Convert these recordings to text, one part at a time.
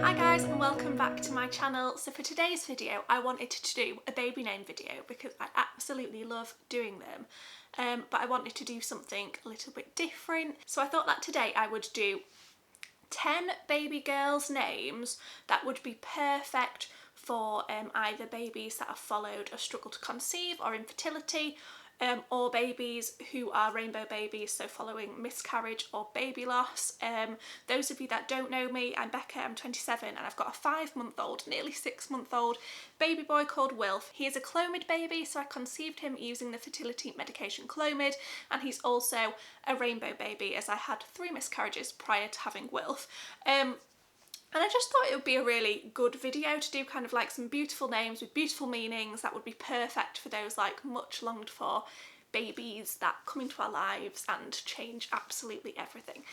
Hi guys and welcome back to my channel. So for today's video I wanted to do a baby name video because I absolutely love doing them, but I wanted to do something a little bit different. So I thought that today I would do 10 baby girls' names that would be perfect for either babies that have followed a struggle to conceive or infertility, or babies who are rainbow babies, so following miscarriage or baby loss. Those of you that don't know me, I'm Becca, I'm 27 and I've got a 5-month-old, nearly 6-month-old baby boy called Wilf. He is a Clomid baby, so I conceived him using the fertility medication Clomid, and he's also a rainbow baby as I had 3 miscarriages prior to having Wilf. And I just thought it would be a really good video to do kind of like some beautiful names with beautiful meanings that would be perfect for those like much longed for babies that come into our lives and change absolutely everything.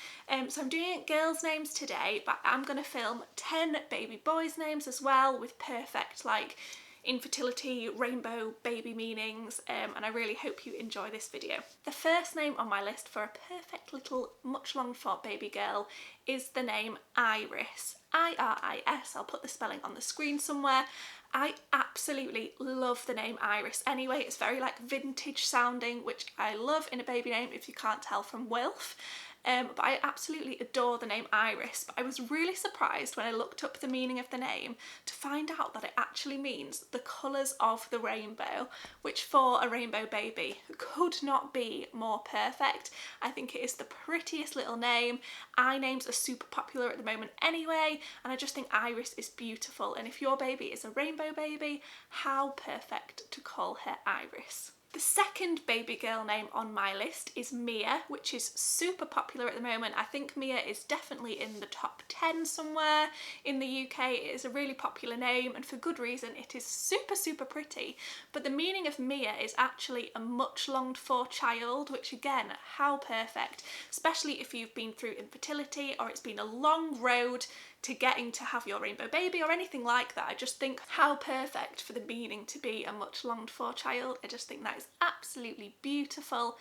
So I'm doing girls' names today, but I'm going to film 10 baby boys' names as well with perfect like infertility, rainbow baby meanings, and I really hope you enjoy this video. The first name on my list for a perfect little much longed for baby girl is the name Iris. I-R-I-S. I'll put the spelling on the screen somewhere. I absolutely love the name Iris anyway. It's very like vintage sounding, which I love in a baby name if you can't tell from Wilf. But I absolutely adore the name Iris. But I was really surprised when I looked up the meaning of the name to find out that it actually means the colours of the rainbow, which for a rainbow baby could not be more perfect. I think it is the prettiest little name. Names are super popular at the moment anyway, and I just think Iris is beautiful. And if your baby is a rainbow baby, how perfect to call her Iris. The second baby girl name on my list is Mia, which is super popular at the moment. I think Mia is definitely in the top 10 somewhere in the UK. It is a really popular name and for good reason. It is super pretty, but the meaning of Mia is actually a much longed for child, which again, how perfect, especially if you've been through infertility or it's been a long road to getting to have your rainbow baby or anything like that. I just think how perfect for the meaning to be a much longed for child. I just think that is absolutely beautiful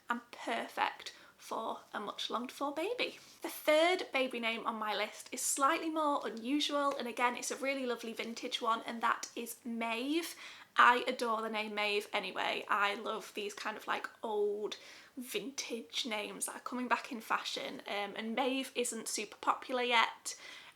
and perfect for a much longed for baby. The third baby name on my list is slightly more unusual, and again it's a really lovely vintage one, and that is Maeve. I adore the name Maeve anyway. I love these kind of like old vintage names that are coming back in fashion, and Maeve isn't super popular yet.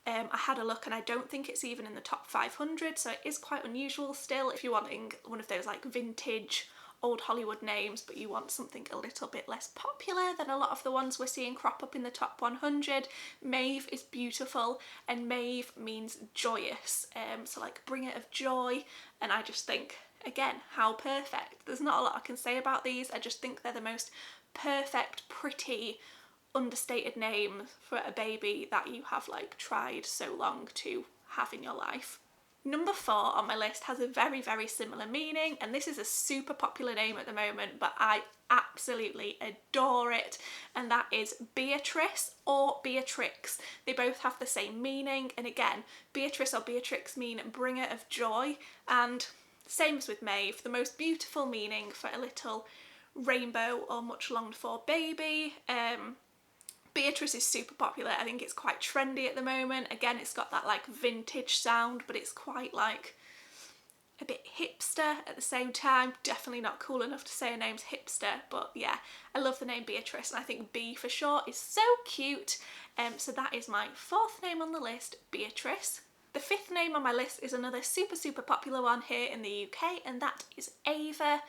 I had a look and I don't think it's even in the top 500, so it is quite unusual still if you're wanting one of those like vintage old Hollywood names but you want something a little bit less popular than a lot of the ones we're seeing crop up in the top 100. Maeve is beautiful, and Maeve means joyous, so like bringer of joy, and I just think again how perfect. There's not a lot I can say about these. I just think they're the most perfect, pretty, understated name for a baby that you have like tried so long to have in your life. Number 4 on my list has a very similar meaning, and this is a super popular name at the moment, but I absolutely adore it, and that is Beatrice or Beatrix. They both have the same meaning, and again, Beatrice or Beatrix mean bringer of joy, and same as with Maeve, the most beautiful meaning for a little rainbow or much longed for baby. Beatrice is super popular. I think it's quite trendy at the moment. Again, it's got that like vintage sound, but it's quite like a bit hipster at the same time. Definitely not cool enough to say her name's hipster, but yeah, I love the name Beatrice, and I think B for short is so cute. So that is my 4th name on the list, Beatrice. The 5th name on my list is another super popular one here in the UK, and that is Ava.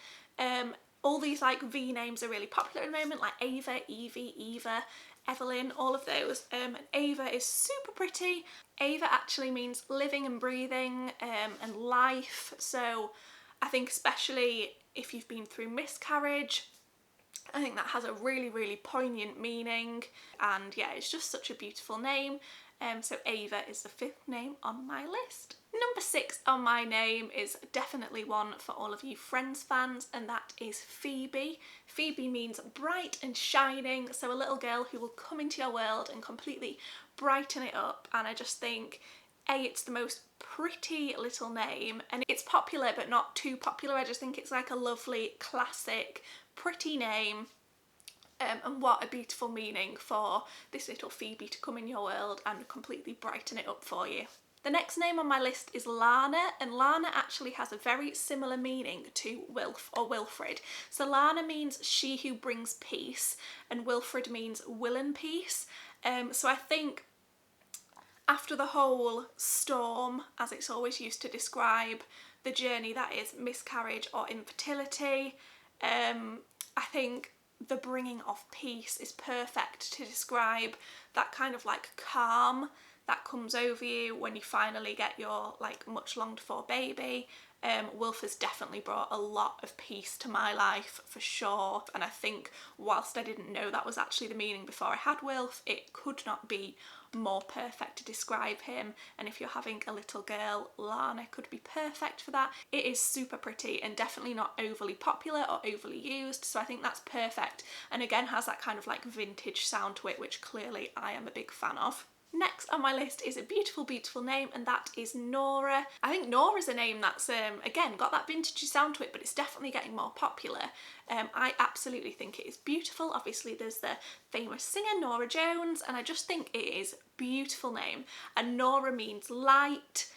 All these like V names are really popular at the moment, like Ava, Evie, Eva, Evelyn, all of those. And Ava is super pretty. Ava actually means living and breathing, and life. So I think especially if you've been through miscarriage, I think that has a really poignant meaning, and yeah, it's just such a beautiful name. So Ava is the 5th name on my list. Number 6 on my name is definitely one for all of you Friends fans, and that is Phoebe. Phoebe means bright and shining, so a little girl who will come into your world and completely brighten it up, and I just think it's the most pretty little name, and it's popular but not too popular. I just think it's like a lovely, classic, pretty name. And what a beautiful meaning for this little Phoebe to come in your world and completely brighten it up for you. The next name on my list is Lana, and Lana actually has a very similar meaning to Wilf or Wilfred. So Lana means she who brings peace, and Wilfred means will and peace. So I think after the whole storm, as it's always used to describe the journey that is miscarriage or infertility, I think the bringing of peace is perfect to describe that kind of like calm that comes over you when you finally get your like much longed for baby. Wilf has definitely brought a lot of peace to my life for sure, and I think whilst I didn't know that was actually the meaning before I had Wilf, it could not be more perfect to describe him. And if you're having a little girl, Lana could be perfect for that. It is super pretty and definitely not overly popular or overly used, so I think that's perfect, and again has that kind of like vintage sound to it, which clearly I am a big fan of. Next on my list is a beautiful, beautiful name, and that is Nora. I think Nora's a name that's, again, got that vintagey sound to it, but it's definitely getting more popular. I absolutely think it is beautiful. Obviously, there's the famous singer Nora Jones, and I just think it is a beautiful name. And Nora means light.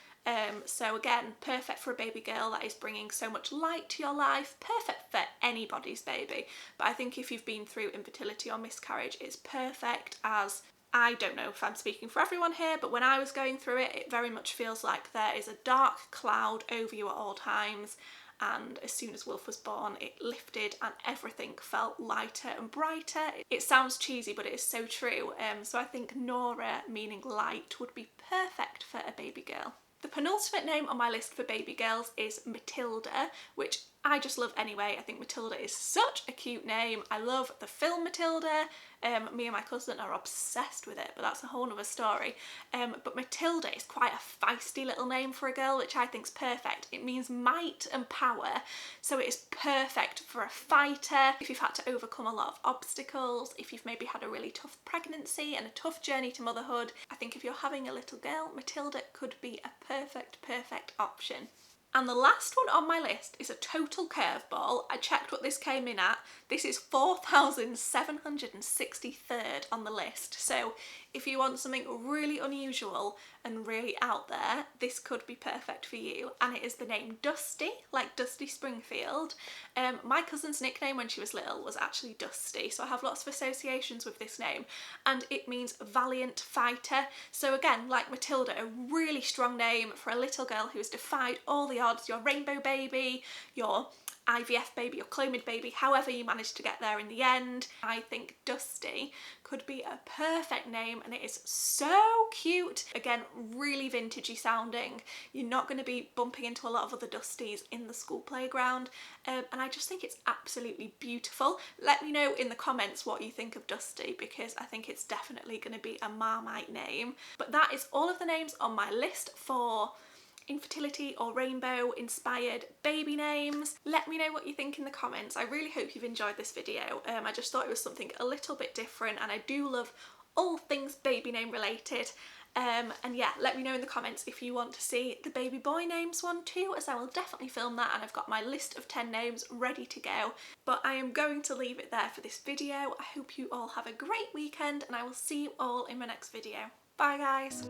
So again, perfect for a baby girl that is bringing so much light to your life, perfect for anybody's baby. But I think if you've been through infertility or miscarriage, it's perfect, as I don't know if I'm speaking for everyone here, but when I was going through it, it very much feels like there is a dark cloud over you at all times, and as soon as Wilf was born, it lifted and everything felt lighter and brighter. It sounds cheesy, but it is so true. So I think Nora, meaning light, would be perfect for a baby girl. The penultimate name on my list for baby girls is Matilda, which I just love anyway. I think Matilda is such a cute name. I love the film Matilda. Me and my cousin are obsessed with it, but that's a whole other story. But Matilda is quite a feisty little name for a girl, which I think is perfect. It means might and power, so it is perfect for a fighter, if you've had to overcome a lot of obstacles, if you've maybe had a really tough pregnancy and a tough journey to motherhood. I think if you're having a little girl, Matilda could be a perfect option. And the last one on my list is a total curveball. I checked what this came in at. This is 4,763rd on the list. So if you want something really unusual and really out there, this could be perfect for you. And it is the name Dusty, like Dusty Springfield. My cousin's nickname when she was little was actually Dusty, so I have lots of associations with this name, and it means valiant fighter. So again, like Matilda, a really strong name for a little girl who has defied all the odds, your rainbow baby, your IVF baby, your Clomid baby, however you managed to get there in the end. I think Dusty could be a perfect name, and it is so cute. Again, really vintagey sounding. You're not going to be bumping into a lot of other Dusties in the school playground, and I just think it's absolutely beautiful. Let me know in the comments what you think of Dusty, because I think it's definitely going to be a Marmite name. But that is all of the names on my list for infertility or rainbow inspired baby names. Let me know what you think in the comments. I really hope you've enjoyed this video. I just thought it was something a little bit different, and I do love all things baby name related. And yeah, let me know in the comments if you want to see the baby boy names one too, as I will definitely film that, and I've got my list of 10 names ready to go. But I am going to leave it there for this video. I hope you all have a great weekend, and I will see you all in my next video. Bye guys!